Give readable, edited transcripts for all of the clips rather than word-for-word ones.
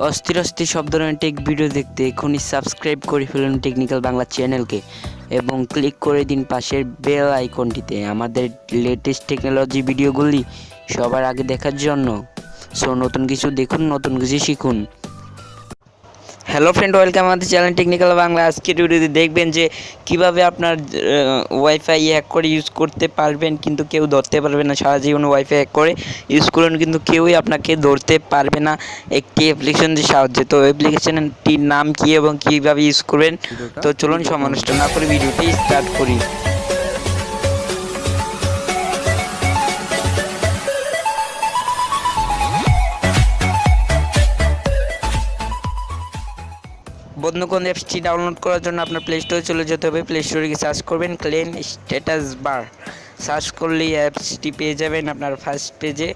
অস্থির অস্থির সব ধরনের টেক ভিডিও দেখতে এখনই সাবস্ক্রাইব করে ফেলুন টেকনিক্যাল বাংলা চ্যানেলকে এবং ক্লিক করে দিন পাশের বেল আইকনটিতে আমাদের লেটেস্ট টেকনোলজি ভিডিওগুলি সবার আগে দেখার জন্য। সো নতুন কিছু দেখুন, নতুন কিছু শিখুন। হ্যালো ফ্রেন্ড, ওয়েলকাম আমাদের চ্যানেল টেকনিক্যাল বাংলা। আজকের ভিডিওতে দেখবেন যে কিভাবে আপনার ওয়াইফাই হ্যাক করে ইউজ করতে পারবেন, কিন্তু কেউ ধরতে পারবে না। সারা জীবন ওয়াইফাই হ্যাক করে ইউজ করুন, কিন্তু কেউই আপনাকে ধরতে পারবে না একটি অ্যাপ্লিকেশনের সাহায্যে। তো অ্যাপ্লিকেশনটির নাম কি এবং কীভাবে ইউজ করবেন, তো চলুন সময় নষ্ট না করে ভিডিওটি স্টার্ট করি। বন্ধুগণ, অ্যাপসটি ডাউনলোড করার জন্য আপনার প্লে স্টোরে চলে যেতে হবে। প্লে স্টোরে গিয়ে সার্চ করবেন ক্লিন স্ট্যাটাস বার। সার্চ করলেই অ্যাপসটি পেয়ে যাবেন আপনার ফার্স্ট পেজে।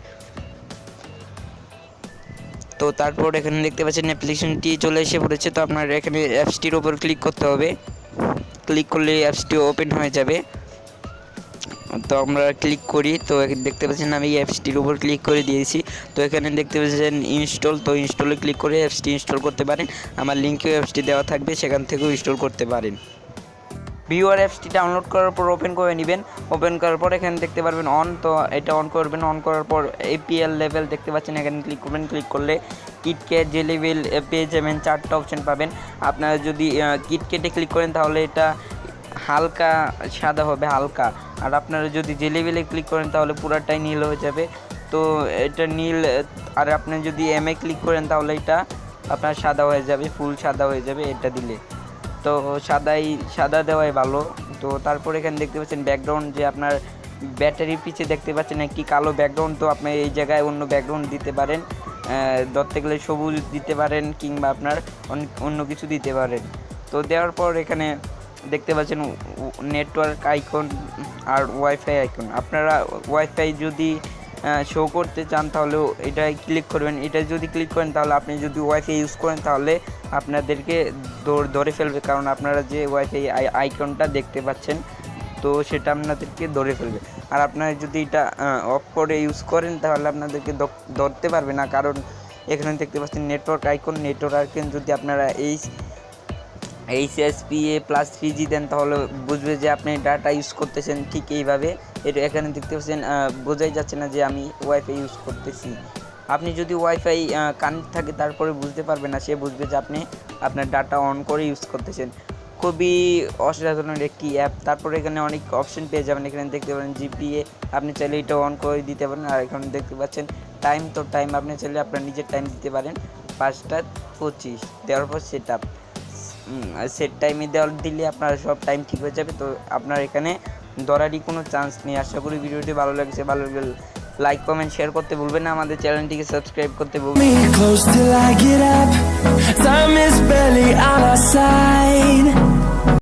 তো তারপর এখানে দেখতে পাচ্ছেন অ্যাপ্লিকেশনটি চলে এসে পড়েছে। তো আপনার এখানে অ্যাপসটির ওপর ক্লিক করতে হবে। ক্লিক করলে অ্যাপসটি ওপেন হয়ে যাবে। তো আমরা ক্লিক করি। তো এখানে দেখতে পাচ্ছেন আমি অ্যাপসটির উপর ক্লিক করে দিয়েছি। তো এখানে দেখতে পাচ্ছেন ইনস্টল। তো ইনস্টলে ক্লিক করে অ্যাপসটি ইনস্টল করতে পারেন। আমার লিঙ্কেও অ্যাপসটি দেওয়া থাকবে, সেখান থেকেও ইনস্টল করতে পারেন। ভিউয়ার অ্যাপসটি ডাউনলোড করার পর ওপেন করে নেবেন। ওপেন করার পর এখানে দেখতে পারবেন অন। তো এটা অন করবেন। অন করার পর এপিএল লেভেল দেখতে পাচ্ছেন, এখানে ক্লিক করবেন। ক্লিক করলে কিটক্যাট যে লেভেল পেয়ে যাবেন, 4টা অপশন পাবেন। আপনারা যদি কিটক্যাটে ক্লিক করেন তাহলে এটা হালকা সাদা হবে, হালকা। আর আপনারা যদি যে লেভেলে ক্লিক করেন তাহলে পুরাটাই নীল হয়ে যাবে। তো এটা নীল। আর আপনি যদি এমএ ক্লিক করেন তাহলে এটা আপনার সাদা হয়ে যাবে, ফুল সাদা হয়ে যাবে এটা দিলে। তো সাদা দেওয়াই ভালো। তো তারপর এখানে দেখতে পাচ্ছেন ব্যাকগ্রাউন্ড, যে আপনার ব্যাটারির পিছে দেখতে পাচ্ছেন একটি কালো ব্যাকগ্রাউন্ড। তো আপনি এই জায়গায় অন্য ব্যাকগ্রাউন্ড দিতে পারেন, ধরতে গেলে সবুজ দিতে পারেন, কিংবা আপনার অন্য কিছু দিতে পারেন। তো দেওয়ার পর এখানে দেখতে পাচ্ছেন নেটওয়ার্ক আইকন আর ওয়াইফাই আইকন। আপনারা ওয়াইফাই যদি শো করতে চান তাহলে এটাই ক্লিক করবেন। এটা যদি ক্লিক করেন তাহলে আপনি যদি ওয়াইফাই ইউজ করেন তাহলে আপনাদেরকে ধরে ফেলবে, কারণ আপনারা যে ওয়াইফাই আইকনটা দেখতে পাচ্ছেন তো সেটা আপনাদেরকে ধরে ফেলবে। আর আপনারা যদি এটা অফ করে ইউজ করেন তাহলে আপনাদেরকে ধরতে পারবে না, কারণ এখানে দেখতে পাচ্ছেন নেটওয়ার্ক আইকন। নেটওয়ার্ক আইকন যদি আপনারা HSPA প্লাস 3G দেন তাহলে বুঝবে যে আপনি ডাটা ইউজ করতেছেন। ঠিক এইভাবে এটা এখানে দেখতে পাচ্ছেন বোঝাই যাচ্ছে না যে আমি ওয়াইফাই ইউজ করতেছি। আপনি যদি ওয়াইফাই কানেক্ট থাকে তারপরে বুঝতে পারবে না, সে বুঝবে যে আপনি আপনার ডাটা অন করে ইউজ করতেছেন। খুবই অসাধারণ একটি অ্যাপ। তারপরে এখানে অনেক অপশন পেয়ে যাবেন। এখানে দেখতে পারেন জিপিএ, আপনি চাইলে এটা অন করে দিতে পারেন। আর এখানে দেখতে পাচ্ছেন টাইম। তো টাইম আপনি চাইলে আপনার নিজের টাইম দিতে পারেন। 5:25 দেওয়ার পর সেট টাইমে দিলে আপনার সব টাইম ঠিক হয়ে যাবে। তো আপনার এখানে ধরারই কোনো চান্স নেই। আশা করি ভিডিওটি ভালো লাগছে। ভালো লাগলে লাইক, কমেন্ট, শেয়ার করতে ভুলবেন না। আমাদের চ্যানেলটিকে সাবস্ক্রাইব করতে ভুলবেন না।